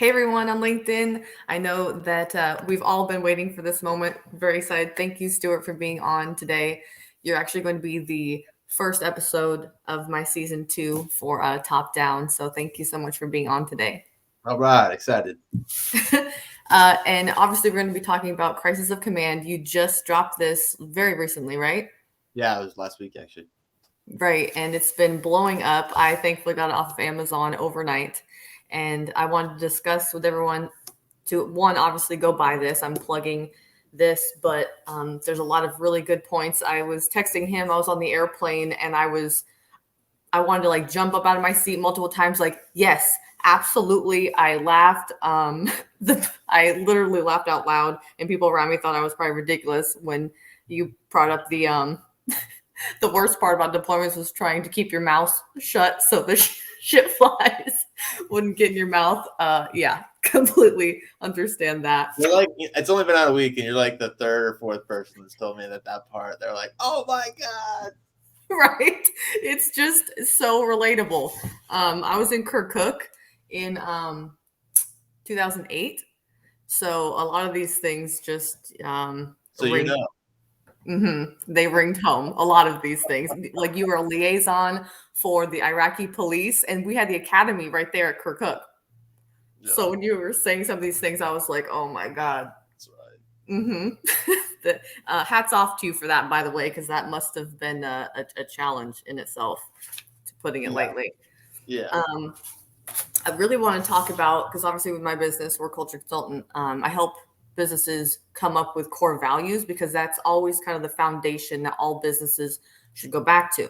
Hey everyone on LinkedIn. I know that we've all been waiting for this moment. Very excited. Thank you, Stuart, for being on today. You're actually going to be the first episode of my season 2 for Top Down. So thank you so much for being on today. All right, excited. And obviously, we're going to be talking about Crisis of Command. You just dropped this very recently, right? Yeah, it was last week actually. Right. And it's been blowing up. I thankfully got it off of Amazon overnight. And I wanted to discuss with everyone to one, obviously go buy this. I'm plugging this, but there's a lot of really good points. I was texting him. I was on the airplane and I wanted to like jump up out of my seat multiple times. Like, yes, absolutely. I laughed. I literally laughed out loud and people around me thought I was probably ridiculous when you brought up the worst part about deployments was trying to keep your mouth shut so the shit flies wouldn't get in your mouth. Yeah, completely understand that. You're like, it's only been out a week, and you're like the third or fourth person that's told me that part. They're like, "Oh my god!" Right? It's just so relatable. I was in Kirkuk in 2008, so a lot of these things just So ring. They ringed home. A lot of these things, like you were a liaison for the Iraqi police, and we had the academy right there at Kirkuk. yeah, So when you were saying some of these things, I was like, "Oh my god." that's right. Hats off to you for that, by the way, because that must have been a challenge in itself, to putting it Yeah, lightly. yeah, Um, I really want to talk about, because obviously with my business, we're culture consultant. I help businesses come up with core values because that's always kind of the foundation that all businesses should go back to.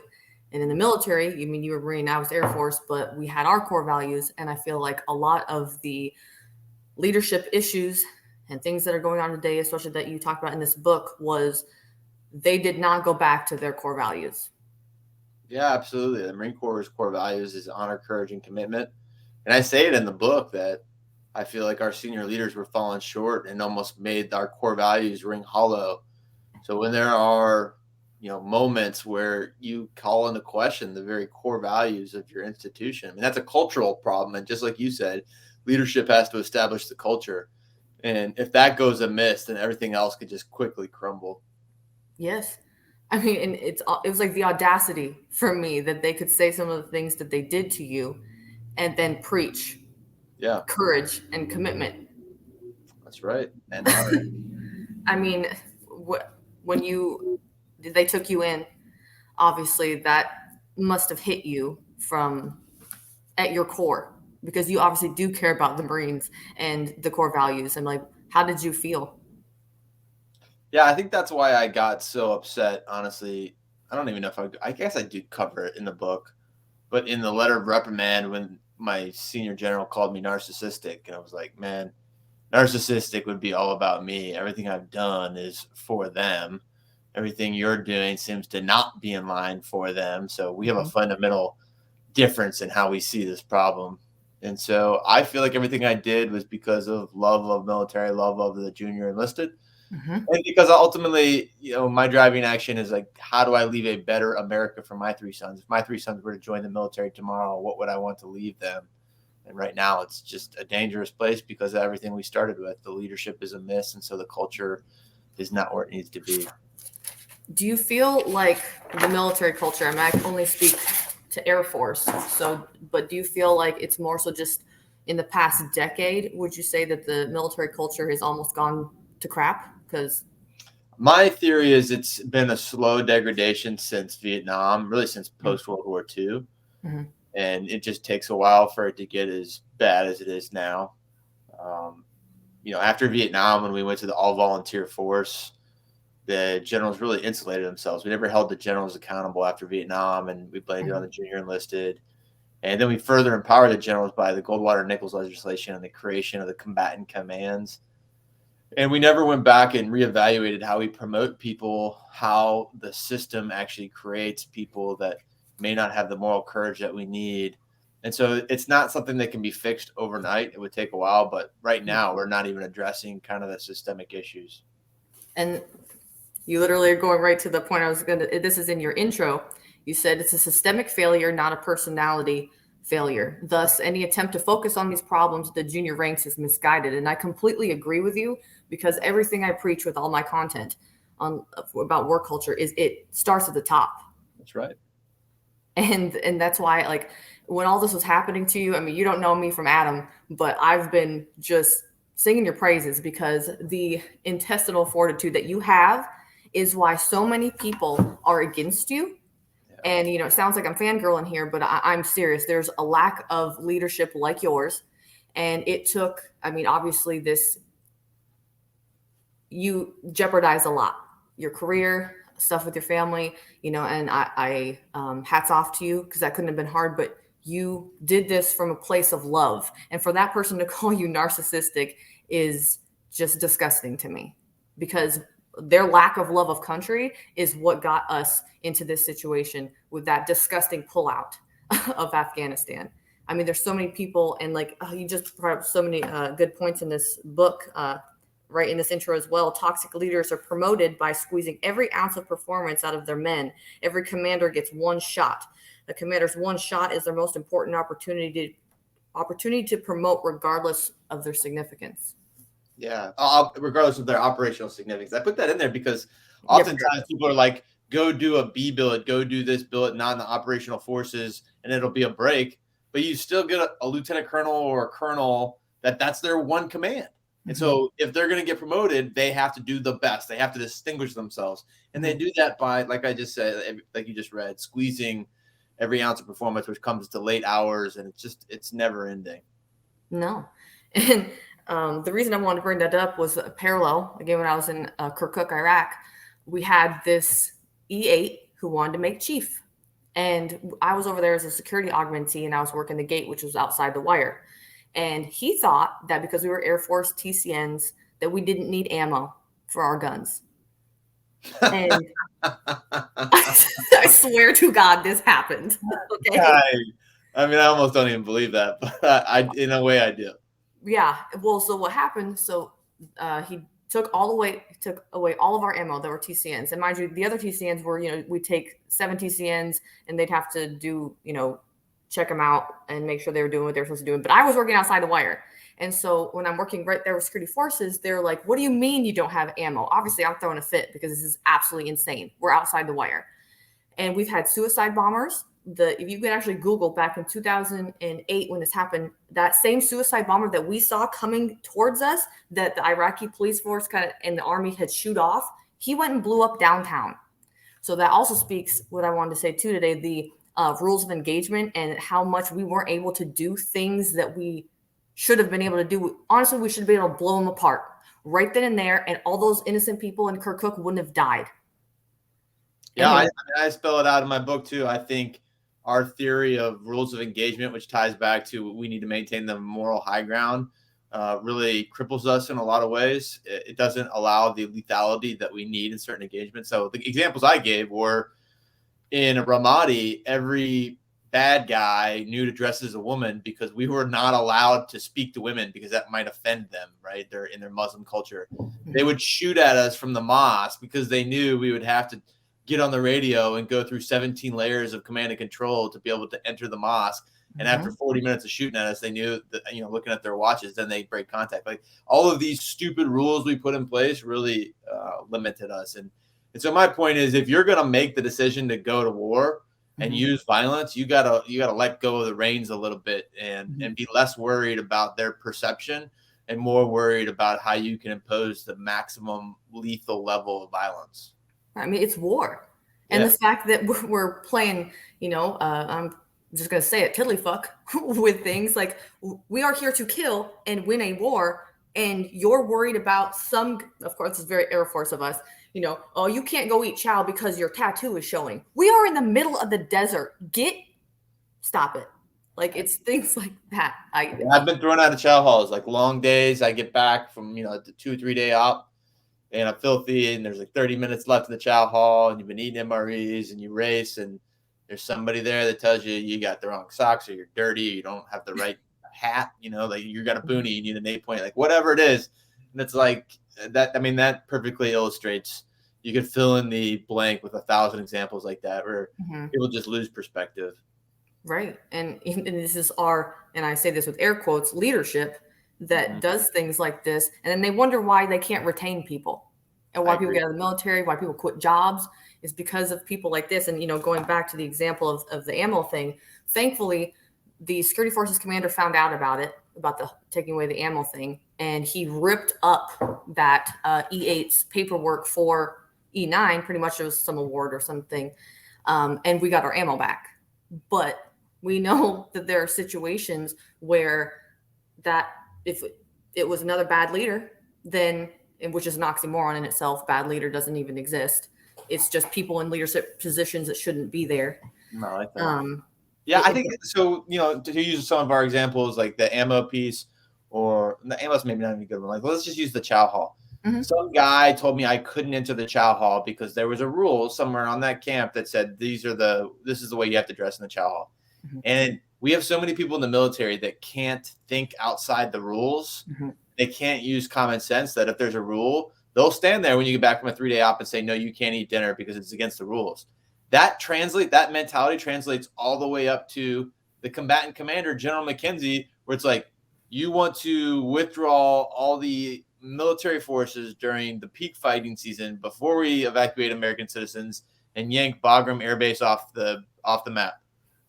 And in the military, you mean you were Marine, I was Air Force, but we had our core values. And I feel like a lot of the leadership issues and things that are going on today, especially that you talked about in this book, was they did not go back to their core values. yeah. Absolutely. The Marine Corps' core values is honor, courage, and commitment. And I say it in the book that I feel like our senior leaders were falling short and almost made our core values ring hollow. So when there are, moments where you call into question the very core values of your institution, I mean, that's a cultural problem. And just like you said, leadership has to establish the culture. And if that goes amiss, then everything else could just quickly crumble. Yes. I mean, and it was like the audacity for me that they could say some of the things that they did to you and then preach Yeah, courage and commitment. that's right. And honor. I mean, when they took you in, obviously that must have hit you from at your core because you obviously do care about the Marines and the core values. And like, how did you feel? Yeah, I think that's why I got so upset. Honestly, I don't even know if I guess I do cover it in the book, but in the letter of reprimand, when my senior general called me narcissistic, and I was like, man, narcissistic would be all about me. Everything I've done is for them. Everything you're doing seems to not be in line for them. So we have a fundamental difference in how we see this problem. And so I feel like everything I did was because of love of military, love of the junior enlisted. Mm-hmm. And because ultimately, my driving action is like, how do I leave a better America for my three sons? If my three sons were to join the military tomorrow, what would I want to leave them? And right now, it's just a dangerous place because of everything we started with. The leadership is amiss, and so the culture is not where it needs to be. Do you feel like the military culture? I mean, I can only speak to Air Force, so but do you feel like it's more so just in the past decade? Would you say that the military culture has almost gone to crap? Because My theory is it's been a slow degradation since Vietnam, really since post World War II. mm-hmm. And it just takes a while for it to get as bad as it is now. Um, after Vietnam, when we went to the all volunteer force, the generals really insulated themselves. We never held the generals accountable after Vietnam, and we blamed it on the junior enlisted. And then we further empowered the generals by the Goldwater-Nichols legislation and the creation of the combatant commands. And we never went back and reevaluated how we promote people, how the system actually creates people that may not have the moral courage that we need. And so it's not something that can be fixed overnight. It would take a while, but right now we're not even addressing kind of the systemic issues. And you literally are going right to the point I was going to. This is in your intro. You said it's a systemic failure, not a personality failure. Thus, any attempt to focus on these problems at the junior ranks is misguided. And I completely agree with you, because everything I preach with all my content on about work culture is it starts at the top. That's right. And that's why, like, when all this was happening to you, I mean, you don't know me from Adam, but I've been just singing your praises, because the intestinal fortitude that you have is why so many people are against you. And, you know, it sounds like I'm fangirling here, but I'm serious. There's a lack of leadership like yours. And it took, I mean, obviously, you jeopardize a lot, your career, stuff with your family, you know, and hats off to you, because that couldn't have been hard, but you did this from a place of love. And for that person to call you narcissistic is just disgusting to me, because their lack of love of country is what got us into this situation with that disgusting pullout of Afghanistan. I mean, there's so many people, and like, you just brought up so many good points in this book, right in this intro as well. Toxic leaders are promoted by squeezing every ounce of performance out of their men. Every commander gets one shot. The commander's one shot is their most important opportunity to promote, regardless of their significance. Yeah, regardless of their operational significance. I put that in there because Yep. oftentimes people are like, go do a B billet, go do this billet, not in the operational forces, and it'll be a break. But you still get a lieutenant colonel or a colonel that's their one command. And so if they're going to get promoted, they have to do the best. They have to distinguish themselves. And they do that by, like I just said, like you just read, squeezing every ounce of performance, which comes to late hours. And it's never ending. No. And the reason I wanted to bring that up was a parallel. Again, when I was in Kirkuk, Iraq, we had this E8 who wanted to make chief. And I was over there as a security augmentee, and I was working the gate, which was outside the wire. And he thought that because we were Air Force TCNs, that we didn't need ammo for our guns. And I swear to God, this happened. Okay. I mean, I almost don't even believe that, but in a way I do. Yeah. Well, so what happened? So he took away all of our ammo that were TCNs. And mind you, the other TCNs were, you know, we take 7 TCNs and they'd have to do, you know, check them out and make sure they were doing what they were supposed to do. But I was working outside the wire. And so when I'm working right there with security forces, they're like, what do you mean you don't have ammo? Obviously, I'm throwing a fit because this is absolutely insane. We're outside the wire. And we've had suicide bombers. If you can actually Google back in 2008 when this happened, that same suicide bomber that we saw coming towards us, that the Iraqi police force and the army had shoot off, he went and blew up downtown. So that also speaks what I wanted to say too today, the rules of engagement and how much we weren't able to do things that we should have been able to do. Honestly, we should have been able to blow them apart right then and there, and all those innocent people in Kirkuk wouldn't have died. Yeah, I spell it out in my book too. I think our theory of rules of engagement, which ties back to we need to maintain the moral high ground, really cripples us in a lot of ways. It doesn't allow the lethality that we need in certain engagements. So the examples I gave were in Ramadi, every bad guy knew to dress as a woman because we were not allowed to speak to women because that might offend them, right? They're in their Muslim culture. They would shoot at us from the mosque because they knew we would have to get on the radio and go through 17 layers of command and control to be able to enter the mosque. And after 40 minutes of shooting at us, they knew that, you know, looking at their watches, then they break contact. Like all of these stupid rules we put in place really limited us. And so my point is, if you're going to make the decision to go to war and use violence, you gotta let go of the reins a little bit and be less worried about their perception and more worried about how you can impose the maximum lethal level of violence. I mean, it's war. And the fact that we're playing, you know, I'm just going to say it, tiddlyfuck with things like we are here to kill and win a war. And you're worried about of course, it's very Air Force of us, you know, oh, you can't go eat chow because your tattoo is showing. We are in the middle of the desert. Stop it. Like, it's things like that. I've been thrown out of chow halls, like long days. I get back from, you know, the 2 or 3 day op and I'm filthy and there's like 30 minutes left in the chow hall and you've been eating MREs and you race and there's somebody there that tells you got the wrong socks or you're dirty, or you don't have the right hat, you know, like you got a boonie, you need an 8 point, like whatever it is. And it's like that. I mean, that perfectly illustrates. You could fill in the blank with 1,000 examples like that where people just lose perspective. Right. And this is our, and I say this with air quotes, leadership that Mhm. does things like this. And then they wonder why they can't retain people and I why people agree. get out of the military, why people quit jobs is because of people like this. And, going back to the example of the ammo thing, thankfully, the security forces commander found out about it, about the taking away the ammo thing. And he ripped up that E8's paperwork for E9. Pretty much it was some award or something. And we got our ammo back. But we know that there are situations where that if it was another bad leader, then, which is an oxymoron in itself, bad leader doesn't even exist. It's just people in leadership positions that shouldn't be there. No, I like that. Um, Yeah, I think so. To use some of our examples, like the ammo piece, or the ammo's maybe not even a good one. Like, let's just use the chow hall. mhm. Some guy told me I couldn't enter the chow hall because there was a rule somewhere on that camp that said this is the way you have to dress in the chow hall. Mhm. And we have so many people in the military that can't think outside the rules. Mhm. They can't use common sense that if there's a rule, they'll stand there when you get back from a 3-day op and say, no, you can't eat dinner because it's against the rules. That mentality translates all the way up to the combatant commander, General McKenzie, where it's like, you want to withdraw all the military forces during the peak fighting season before we evacuate American citizens and yank Bagram Air Base off the map.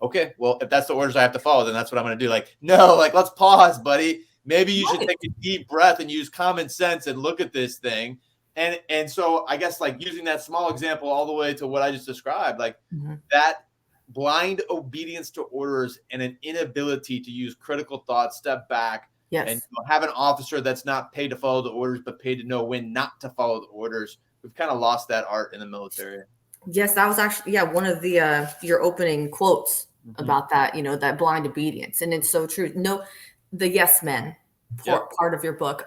Okay, well, if that's the orders I have to follow, then that's what I'm going to do. Like, no, like, let's pause, buddy. Maybe you should Right. take a deep breath and use common sense and look at this thing. And so I guess, like, using that small example all the way to what I just described, like Mhm. that blind obedience to orders and an inability to use critical thought, step back, and Yes. have an officer that's not paid to follow the orders but paid to know when not to follow the orders. We've kind of lost that art in the military. Yes, that was actually, yeah, one of the your opening quotes Mm-hmm. about that, that blind obedience. And it's so true. No, the yes men Yep. part of your book.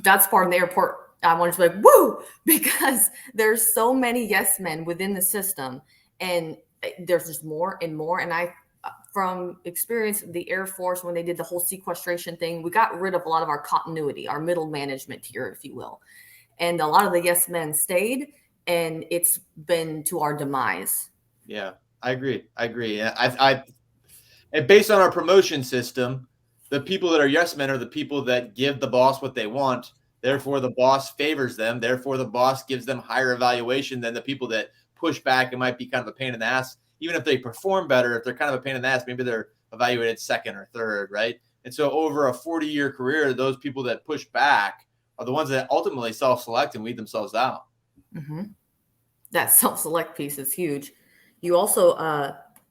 That's part of the airport. I wanted to be like, woo, because there's so many yes men within the system, and there's just more and more. And from experience, the Air Force, when they did the whole sequestration thing, we got rid of a lot of our continuity, our middle management tier, if you will. And a lot of the yes men stayed, and it's been to our demise. Yeah, I agree. And based on our promotion system, the people that are yes men are the people that give the boss what they want. Therefore, the boss favors them. Therefore, the boss gives them higher evaluation than the people that push back and might be kind of a pain in the ass. Even if they perform better, if they're kind of a pain in the ass, maybe they're evaluated second or third, right? And so over a 40-year career, those people that push back are the ones that ultimately self-select and weed themselves out. Mm-hmm. That self-select piece is huge. You also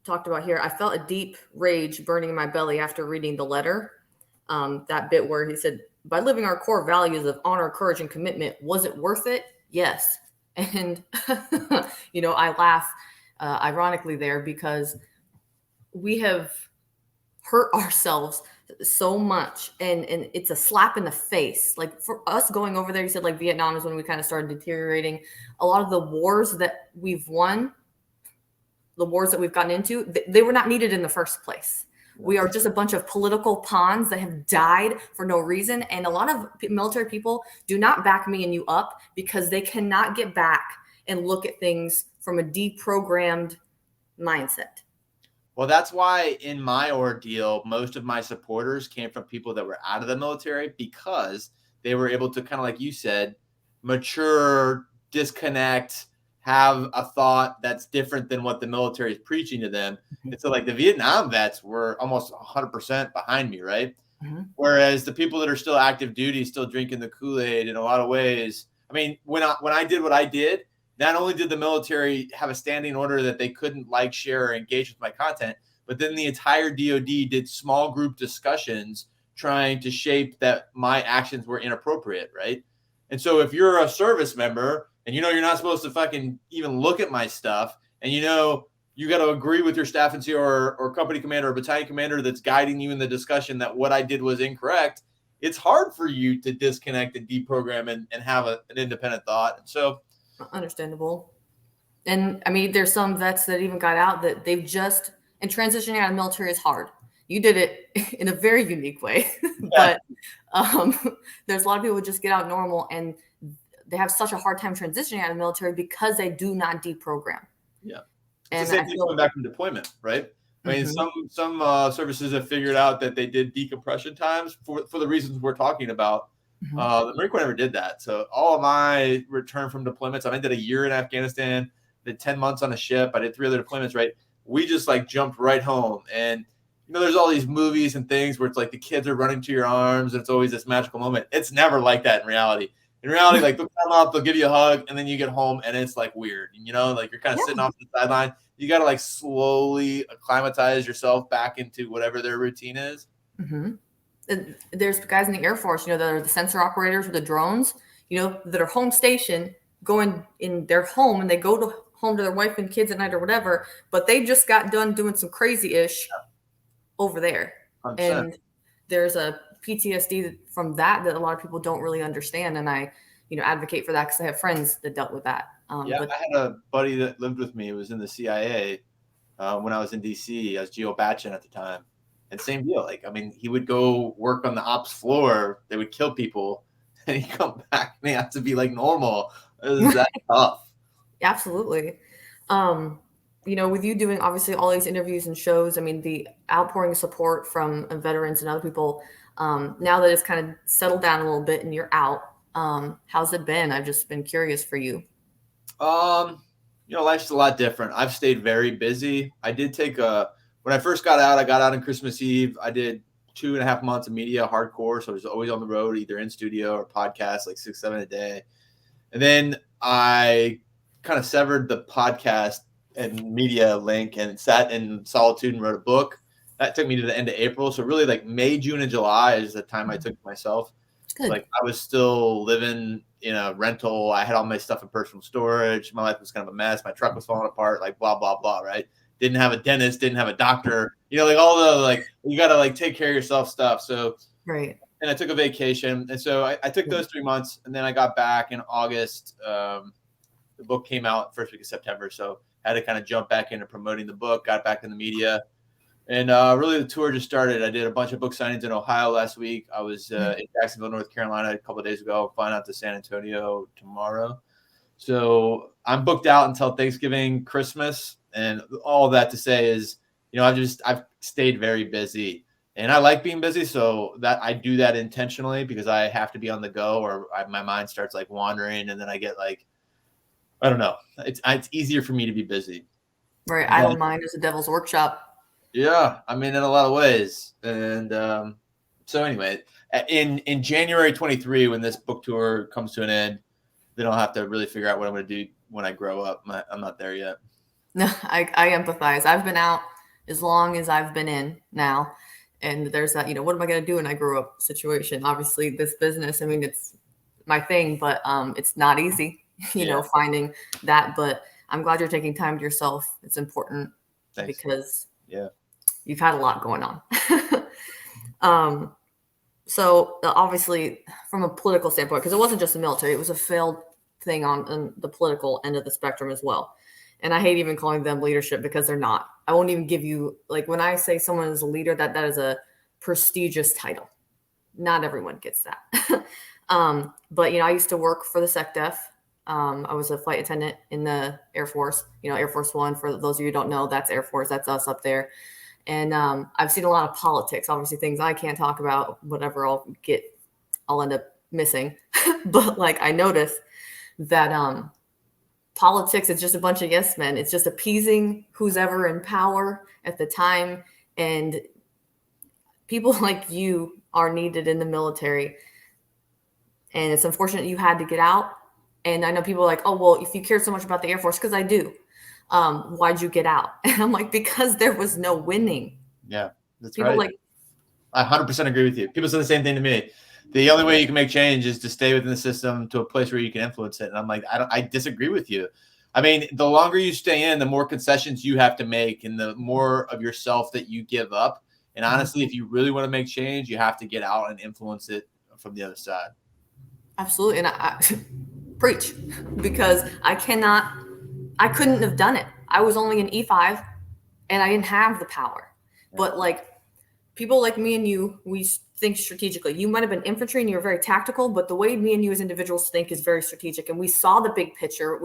talked about here, I felt a deep rage burning in my belly after reading the letter. That bit where he said, by living our core values of honor, courage, and commitment, was it worth it? Yes. And, I laugh ironically there because we have hurt ourselves so much, and it's a slap in the face. Like for us going over there, you said like Vietnam is when we kind of started deteriorating. A lot of the wars that we've won, the wars that we've gotten into, they were not needed in the first place. We are just a bunch of political pawns that have died for no reason. And a lot of military people do not back me and you up because they cannot get back and look at things from a deprogrammed mindset. Well, that's why in my ordeal, most of my supporters came from people that were out of the military because they were able to, kind of like you said, mature, disconnect, have a thought that's different than what the military is preaching to them. And so, like, the Vietnam vets were almost 100% behind me, right? Mm-hmm. Whereas the people that are still active duty, still drinking the Kool-Aid in a lot of ways. I mean, when I did what I did, not only did the military have a standing order that they couldn't like, share, or engage with my content, but then the entire DoD did small group discussions trying to shape that my actions were inappropriate, right? And so if you're a service member and you're not supposed to fucking even look at my stuff, and you got to agree with your staff and CEO or company commander or battalion commander that's guiding you in the discussion that what I did was incorrect, it's hard for you to disconnect and deprogram and have an independent thought. And so, Understandable. And I mean, there's some vets that even got out that and transitioning out of the military is hard. You did it in a very unique way, yeah, but there's a lot of people who just get out normal and they have such a hard time transitioning out of the military because they do not deprogram. yeah. It's the And same I thing feel, coming back from deployment, right? I mean, Mm-hmm. some services have figured out that they did decompression times for the reasons we're talking about. Mm-hmm. The Marine Corps never did that. So all of my return from deployments, I did a year in Afghanistan, did 10 months on a ship. I did 3 other deployments, right? We just like jumped right home. And, there's all these movies and things where it's like the kids are running to your arms and it's always this magical moment. It's never like that in reality. In reality, like they'll come up, they'll give you a hug, and then you get home and it's like weird. Like you're kind of sitting Yeah. off the sideline. You got to like slowly acclimatize yourself back into whatever their routine is. Mm-hmm. There's guys in the Air Force, that are the sensor operators with the drones, that are home station going in their home, and they go to home to their wife and kids at night or whatever, but they just got done doing some crazy ish over there. 100%. And there's a PTSD from that a lot of people don't really understand. And I, advocate for that because I have friends that dealt with that. Yeah, But I had a buddy that lived with me. It was in the CIA when I was in DC. I was Geo Batchin at the time. And same deal. Like, he would go work on the ops floor. They would kill people. And he'd come back and he had to be like normal. It was that tough. absolutely. With you doing obviously all these interviews and shows, the outpouring of support from veterans and other people, now that it's kind of settled down a little bit and you're out, how's it been? I've just been curious for you. Life's a lot different. I've stayed very busy. I did when I first got out, I got out on Christmas Eve. I did 2.5 months of media hardcore. So I was always on the road, either in studio or podcast, like 6, 7 a day. And then I kind of severed the podcast and media link and sat in solitude and wrote a book. That took me to the end of April. So really like May, June, and July is the time I took myself. Good. Like I was still living in a rental. I had all my stuff in personal storage. My life was kind of a mess. My truck was falling apart, like blah, blah, blah, right? Didn't have a dentist, didn't have a doctor, like all the, like, you got to like take care of yourself stuff. So, Right. And I took a vacation. And so I took those 3 months and then I got back in August. The book came out first week of September. So I had to kind of jump back into promoting the book, got back in the media. And really, the tour just started. I did a bunch of book signings in Ohio last week. I was in Jacksonville, North Carolina a couple of days ago. Flying out to San Antonio tomorrow. So I'm booked out until Thanksgiving, Christmas. And all that to say is, I've stayed very busy. And I like being busy. So that I do that intentionally because I have to be on the go or my mind starts like wandering. And then I get like, I don't know. It's easier for me to be busy. Right. Idle mind is a devil's workshop. Yeah, in a lot of ways. And so anyway, in January 23, when this book tour comes to an end, then I'll have to really figure out what I'm going to do when I grow up. I'm not there yet. No, I empathize. I've been out as long as I've been in now. And there's that, what am I going to do when I grow up situation? Obviously, this business, it's my thing, but it's not easy, finding that. But I'm glad you're taking time to yourself. It's important. Thanks. Because yeah, you've had a lot going on. So obviously, from a political standpoint, because it wasn't just the military, it was a failed thing on the political end of the spectrum as well. And I hate even calling them leadership because they're not. I won't even give you, like, when I say someone is a leader, that is a prestigious title. Not everyone gets that. But, I used to work for the SecDef. I was a flight attendant in the Air Force, Air Force One. For those of you who don't know, that's Air Force. That's us up there. And I've seen a lot of politics, obviously things I can't talk about, whatever I'll end up missing. But like I noticed that politics is just a bunch of yes men. It's just appeasing who's ever in power at the time. And people like you are needed in the military. And it's unfortunate you had to get out. And I know people are like, oh, well, if you care so much about the Air Force, because I do, why'd you get out? And I'm like, because there was no winning. Yeah, that's people right. Like, I 100% agree with you. People say the same thing to me. The only way you can make change is to stay within the system to a place where you can influence it. And I'm like, I disagree with you. The longer you stay in, the more concessions you have to make and the more of yourself that you give up. And honestly, if you really want to make change, you have to get out and influence it from the other side. Absolutely. And I preach, because I couldn't have done it. I was only an E5 and I didn't have the power. Yeah. But like people like me and you, we think strategically. You might have been infantry and you're very tactical, but the way me and you as individuals think is very strategic. And we saw the big picture.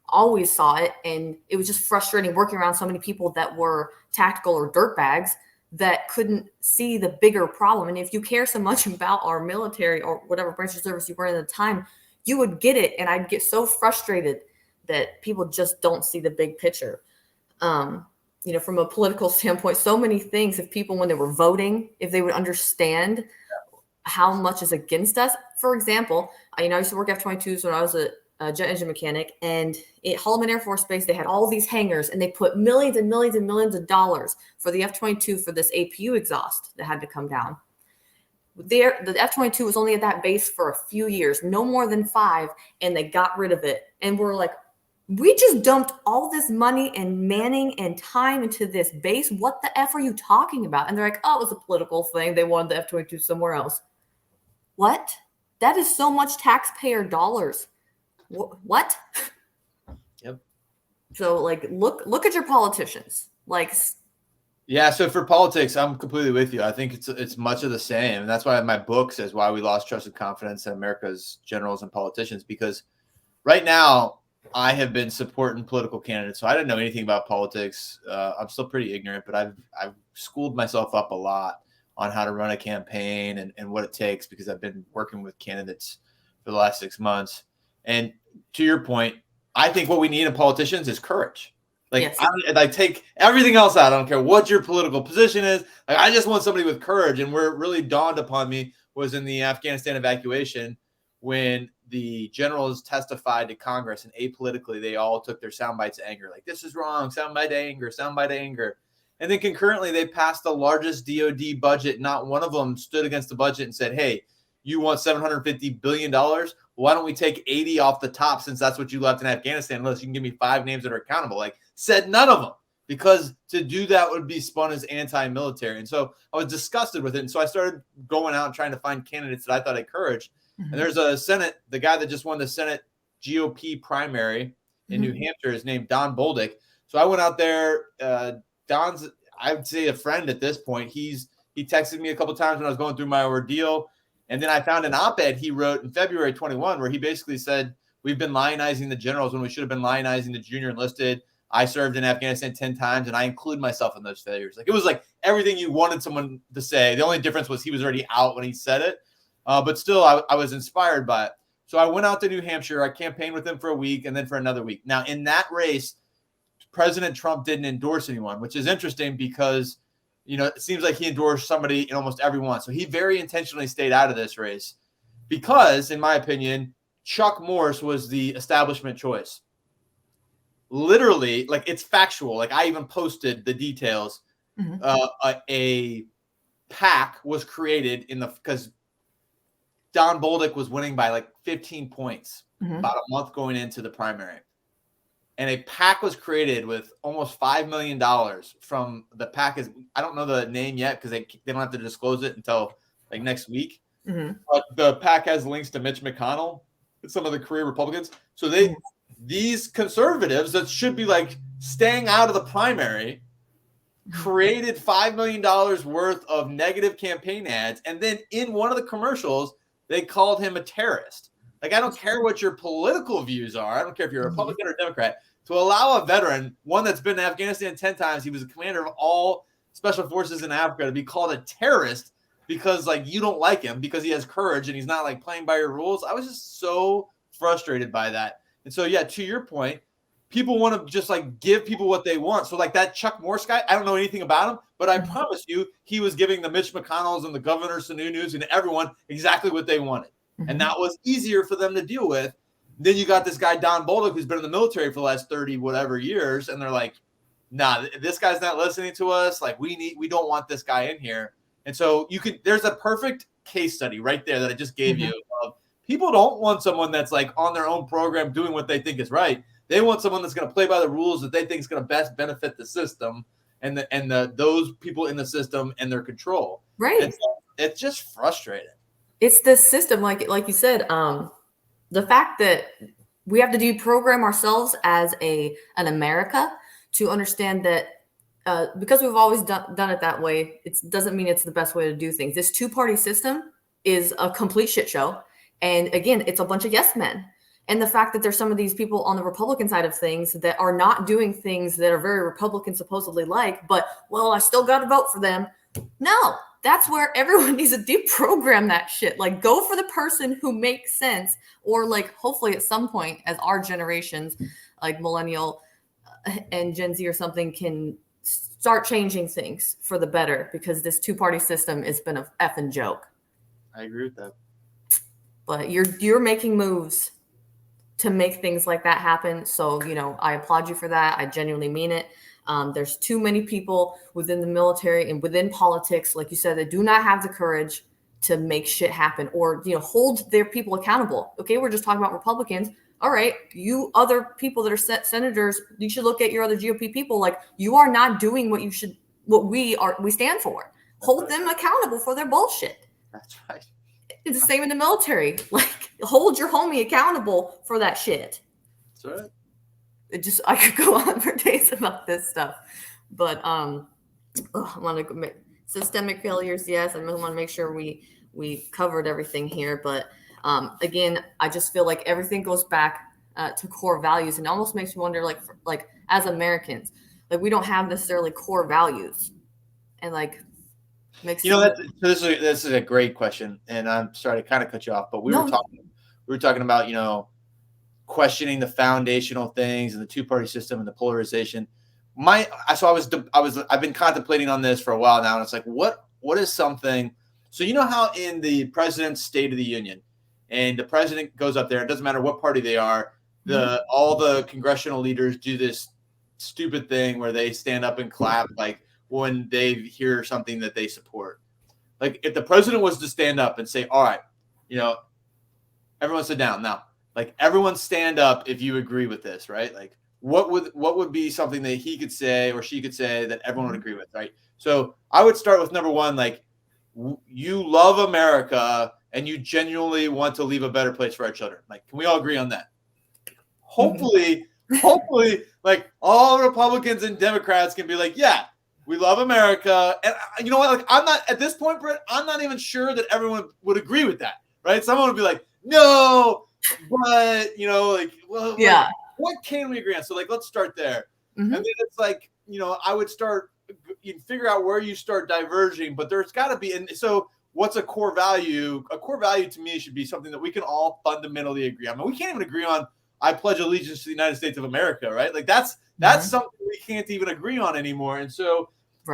always saw it, and it was just frustrating working around so many people that were tactical or dirtbags that couldn't see the bigger problem. And if you care so much about our military or whatever branch of service you were in at the time, you would get it. And I'd get so frustrated that people just don't see the big picture. From a political standpoint, so many things, if people, when they were voting, if they would understand how much is against us. For example, I used to work F-22s when I was a jet engine mechanic, and at Holloman Air Force Base, they had all these hangars, and they put millions and millions and millions of dollars for the F-22 for this APU exhaust that had to come down. The F-22 was only at that base for a few years, no more than 5, and they got rid of it. And we're like, we just dumped all this money and manning and time into this base. What the F are you talking about? And they're like, oh, it was a political thing. They wanted the F-22 somewhere else. What? That is so much taxpayer dollars. What? Yep. So look at your politicians. Yeah, so for politics, I'm completely with you. I think it's much of the same. And that's why my book says Why We Lost Trust and Confidence in America's Generals and Politicians, because right now I have been supporting political candidates. So I didn't know anything about politics. I'm still pretty ignorant, but I've schooled myself up a lot on how to run a campaign and what it takes, because I've been working with candidates for the last 6 months. And to your point, I think what we need in politicians is courage. Yes. I take everything else out. I don't care what your political position is. I just want somebody with courage. And where it really dawned upon me was in the Afghanistan evacuation, when the generals testified to Congress, and apolitically, they all took their sound bites of anger. Like, this is wrong. Soundbite anger, soundbite anger. And then concurrently, they passed the largest DOD budget. Not one of them stood against the budget and said, hey, you want $750 billion? Why don't we take 80 off the top, since that's what you left in Afghanistan, unless you can give me 5 names that are accountable? Said none of them, because to do that would be spun as anti-military. And so I was disgusted with it. And so I started going out and trying to find candidates that I thought had courage. Mm-hmm. And there's a Senate, the guy that just won the Senate GOP primary in New Hampshire is named Don Bolduc. So I went out there. Don's, I would say, a friend at this point. He texted me a couple of times when I was going through my ordeal. And then I found an op-ed he wrote in February 21, where he basically said, we've been lionizing the generals when we should have been lionizing the junior enlisted. I served in Afghanistan 10 times, and I include myself in those failures. It was everything you wanted someone to say. The only difference was he was already out when he said it. But still, I was inspired by it. So I went out to New Hampshire. I campaigned with him for a week and then for another week. Now, in that race, President Trump didn't endorse anyone, which is interesting because, it seems like he endorsed somebody in almost every one. So he very intentionally stayed out of this race because, in my opinion, Chuck Morse was the establishment choice. Literally, it's factual. I even posted the details. Mm-hmm. A PAC was created because Don Bolduc was winning by 15 points about a month going into the primary. And a PAC was created with almost $5 million from the PAC. I don't know the name yet because they don't have to disclose it until next week. Mm-hmm. But the PAC has links to Mitch McConnell and some of the career Republicans. So these conservatives that should be staying out of the primary created $5 million worth of negative campaign ads. And then in one of the commercials, they called him a terrorist. I don't care what your political views are. I don't care if you're a Republican or Democrat. To allow a veteran, one that's been in Afghanistan 10 times, he was a commander of all special forces in Africa, to be called a terrorist because you don't like him because he has courage and he's not playing by your rules. I was just so frustrated by that. And so, yeah, to your point, people want to just give people what they want. So that Chuck Morse guy, I don't know anything about him, but I promise you he was giving the Mitch McConnells and the Governor Sununu's and everyone exactly what they wanted. Mm-hmm. And that was easier for them to deal with. Then you got this guy, Don Bolduc, who's been in the military for the last 30 whatever years. And they're like, nah, this guy's not listening to us. We don't want this guy in here. And so there's a perfect case study right there that I just gave you of people don't want someone that's on their own program doing what they think is right. They want someone that's going to play by the rules that they think is going to best benefit the system and those people in the system and their control. Right. And so it's just frustrating. It's the system, like you said, the fact that we have to deprogram ourselves as an America to understand that because we've always done it that way, it doesn't mean it's the best way to do things. This 2-party system is a complete shit show. And again, it's a bunch of yes men. And the fact that there's some of these people on the Republican side of things that are not doing things that are very Republican supposedly like, but well, I still got to vote for them. No, that's where everyone needs to deprogram that shit. Like, go for the person who makes sense, or like, hopefully, at some point, as our generations, like millennial and Gen Z or something, can start changing things for the better, because this two-party system has been a effing joke. I agree with that. But you're making moves to make things like that happen. So, I applaud you for that. I genuinely mean it. There's too many people within the military and within politics, like you said, that do not have the courage to make shit happen, or, hold their people accountable. Okay, we're just talking about Republicans. All right, you other people that are senators, you should look at your other GOP people. Like, you are not doing what we stand for. Hold them accountable for their bullshit. That's right. It's the same in the military. Like, hold your homie accountable for that shit. That's right. I could go on for days about this stuff, but I want to make systemic failures. Yes, I want to make sure we covered everything here, but again, I just feel like everything goes back to core values, and it almost makes me wonder, like as Americans, like we don't have necessarily core values, and like makes this is a great question, and I'm sorry to kind of cut you off, but we were talking about questioning the foundational things and the two-party system and the polarization. I've been contemplating on this for a while now, and it's like, what is something? So how in the president's State of the Union, and the president goes up there, it doesn't matter what party they are, all the congressional leaders do this stupid thing where they stand up and clap like when they hear something that they support. Like, if the president was to stand up and say, all right, everyone sit down now. Like, everyone stand up if you agree with this, right? Like, what would be something that he could say or she could say that everyone would agree with, right? So I would start with number one, like, you love America and you genuinely want to leave a better place for our children. Like, can we all agree on that? Hopefully, like, all Republicans and Democrats can be like, yeah, we love America. And you know what? Like, I'm not at this point, Brett, I'm not even sure that everyone would agree with that, right? Someone would be like, no, but yeah. What can we agree on? So, like, let's start there. And then it's like, I would start, you figure out where you start diverging, but there's got to be. And so what's a core value? A core value to me should be something that we can all fundamentally agree on. I mean, we can't even agree on, I pledge allegiance to the United States of America, right? Like, that's something we can't even agree on anymore. And so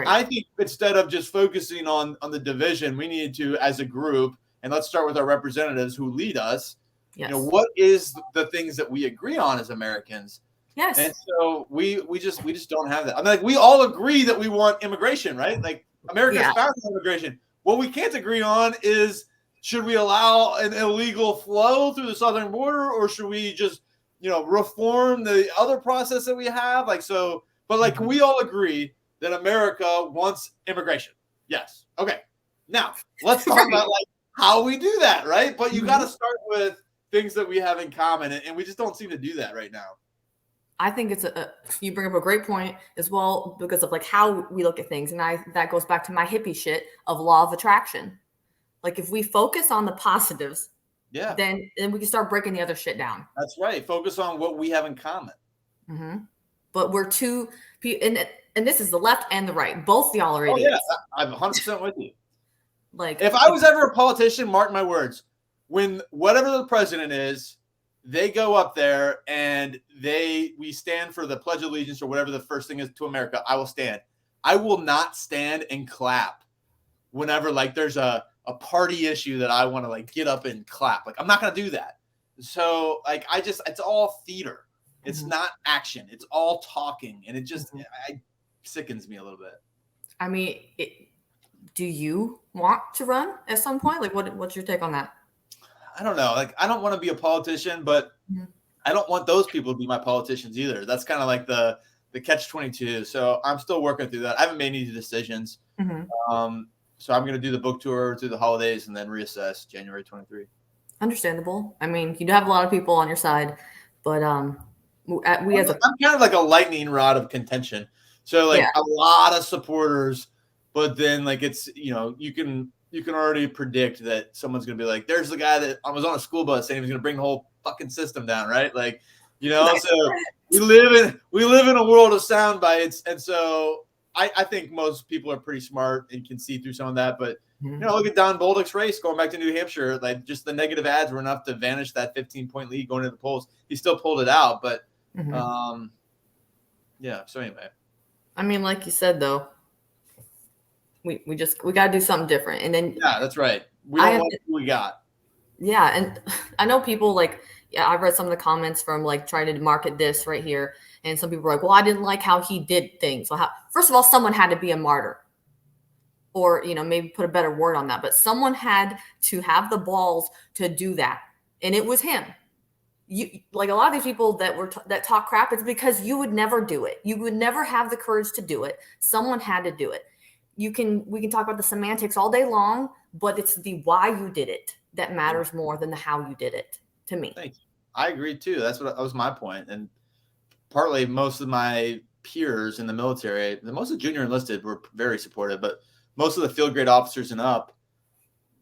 I think instead of just focusing on the division, we need to, as a group, and let's start with our representatives who lead us. Yes. What is the things that we agree on as Americans? Yes. And so we just don't have that. I mean, like, we all agree that we want immigration, right? Like, America's founded on immigration. What we can't agree on is, should we allow an illegal flow through the southern border, or should we just, reform the other process that we have? Like, so, but like, can we all agree that America wants immigration? Yes. Okay. Now let's talk about like how we do that, right? But you got to start with things that we have in common, and we just don't seem to do that right now. I think you bring up a great point as well, because of like how we look at things. And that goes back to my hippie shit of law of attraction. Like, if we focus on the positives, then we can start breaking the other shit down. That's right. Focus on what we have in common. But we're too, and this is the left and the right. Both y'all are idiots. Yeah, I'm 100% with you. Like, if I was ever a politician, mark my words, when whatever the president is, they go up there and we stand for the Pledge of Allegiance or whatever the first thing is to America, I will stand. I will not stand and clap whenever like there's a party issue that I want to like get up and clap. Like, I'm not going to do that. So like, it's all theater. It's not action. It's all talking. And it just it sickens me a little bit. I mean, do you want to run at some point? Like, what's your take on that? I don't know. Like, I don't want to be a politician, but I don't want those people to be my politicians either. That's kind of like the catch-22. So I'm still working through that. I haven't made any decisions. So I'm going to do the book tour through the holidays and then reassess January 23. Understandable. I mean, you do have a lot of people on your side, but I'm kind of like a lightning rod of contention. So like a lot of supporters, but then like it's, you can already predict that someone's going to be like, there's the guy that I was on a school bus saying he was going to bring the whole fucking system down, right? Like, so we live in a world of sound bites, and so I think most people are pretty smart and can see through some of that. But look at Don Bolduc's race going back to New Hampshire. Like, just the negative ads were enough to vanish that 15-point lead going to the polls. He still pulled it out, but yeah. So anyway, I mean, like you said, though, we got to do something different. And then yeah, that's right. We don't want what we got. Yeah, and I know people I've read some of the comments from trying to market this right here, and some people were like, "Well, I didn't like how he did things." Well, first of all, someone had to be a martyr, or maybe put a better word on that, but someone had to have the balls to do that, and it was him. You like a lot of these people that talk crap. It's because you would never do it. You would never have the courage to do it. Someone had to do it. We can talk about the semantics all day long, but it's the why you did it that matters more than the how you did it to me. Thank you. I agree too. That was my point. And partly most of my peers in the military, most of the junior enlisted were very supportive, but most of the field grade officers and up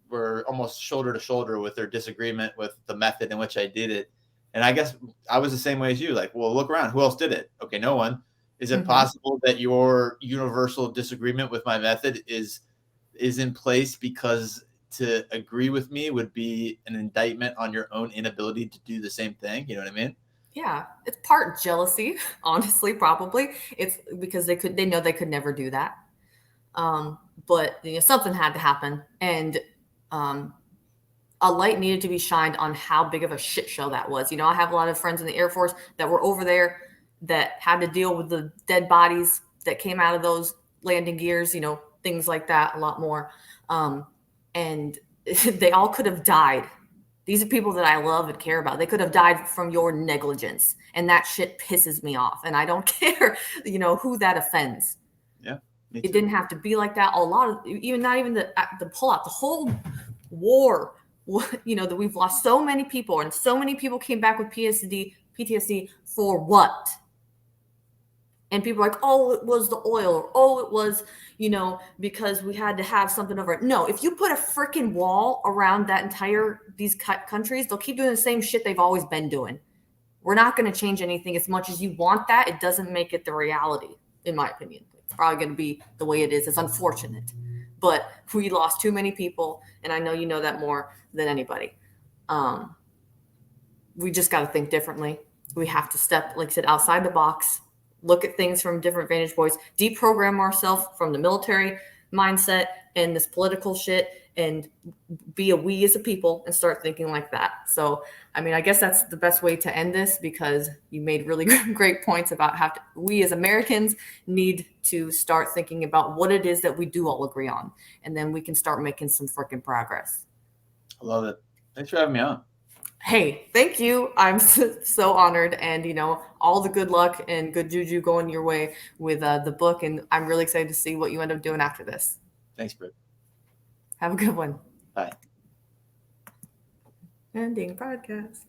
were almost shoulder to shoulder with their disagreement with the method in which I did it. And I guess I was the same way as you. Like, well, look around. Who else did it? Okay, no one. Is it possible that your universal disagreement with my method is in place because to agree with me would be an indictment on your own inability to do the same thing? You know what I mean? Yeah, it's part jealousy, honestly, probably. It's because they know they could never do that. But something had to happen, and a light needed to be shined on how big of a shit show that was. I have a lot of friends in the Air Force that were over there that had to deal with the dead bodies that came out of those landing gears, things like that, a lot more. And they all could have died. These are people that I love and care about. They could have died from your negligence. And that shit pisses me off. And I don't care, who that offends. Yeah. It didn't have to be like that. A lot of, not even the pullout, the whole war, that we've lost so many people and so many people came back with PTSD for what? And people are like, oh, it was the oil, or oh, it was, because we had to have something over it. No, if you put a freaking wall around these countries, they'll keep doing the same shit they've always been doing. We're not going to change anything. As much as you want that, it doesn't make it the reality, in my opinion. It's probably going to be the way it is. It's unfortunate. But we lost too many people, and I know you know that more than anybody. We just got to think differently. We have to step, like I said, outside the box, look at things from different vantage points, deprogram ourselves from the military mindset and this political shit, and be a we as a people and start thinking like that. So, I mean, I guess that's the best way to end this, because you made really great points about how we as Americans need to start thinking about what it is that we do all agree on. And then we can start making some freaking progress. I love it. Thanks for having me on. Hey, thank you. I'm so honored, and all the good luck and good juju going your way with the book. And I'm really excited to see what you end up doing after this. Thanks, Britt. Have a good one. Bye. Ending podcast.